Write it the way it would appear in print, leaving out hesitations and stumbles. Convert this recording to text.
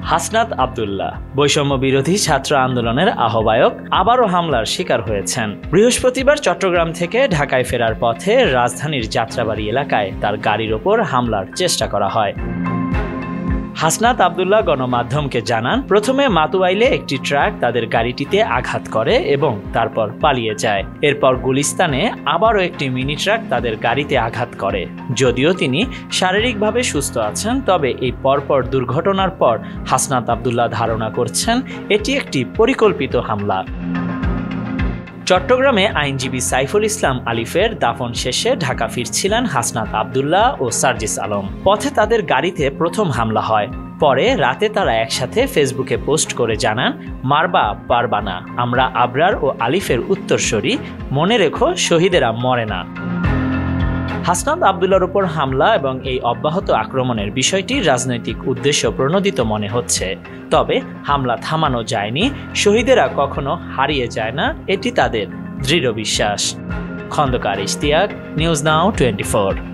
হাসনাত আব্দুল্লাহ বৈষম্য বিরোধী ছাত্র আন্দোলনের আহ্বায়ক আবারও হামলার শিকার হয়েছেন। বৃহস্পতিবার চট্টগ্রাম থেকে ঢাকায় ফেরার পথে রাজধানীর যাত্রাবাড়ি এলাকায় তার গাড়ির ওপর হামলার চেষ্টা করা হয়। হাসনাত আব্দুল্লাহ গণমাধ্যমকে জানান, প্রথমে মাতুয়াইলে একটি ট্রাক তাদের গাড়িটিতে আঘাত করে এবং তারপর পালিয়ে যায়। এরপর গুলিস্তানে আবারও একটি মিনি ট্রাক তাদের গাড়িতে আঘাত করে। যদিও তিনি শারীরিকভাবে সুস্থ আছেন, তবে এই পরপর দুর্ঘটনার পর হাসনাত আব্দুল্লাহ ধারণা করছেন এটি একটি পরিকল্পিত হামলা। চট্টগ্রামে আইনজীবী সাইফুল ইসলাম আলিফের দাফন শেষে ঢাকা ফিরছিলেন হাসনাত আব্দুল্লাহ ও সার্জিস আলম। পথে তাদের গাড়িতে প্রথম হামলা হয়। পরে রাতে তারা একসাথে ফেসবুকে পোস্ট করে জানান, মারবা পারবা না, আমরা আবরার ও আলিফের উত্তরসূরি, মনে রেখো শহীদেরা মরে না। হাসনাত আব্দুল্লাহর উপর হামলা এবং এই অব্যাহত আক্রমণের বিষয়টি রাজনৈতিক উদ্দেশ্য প্রণোদিত মনে হচ্ছে। তবে হামলা থামানো যায়নি, শহীদেরা কখনো হারিয়ে যায় না, এটি তাদের দৃঢ় বিশ্বাস। Khandaker Ishtiaq, news now 24।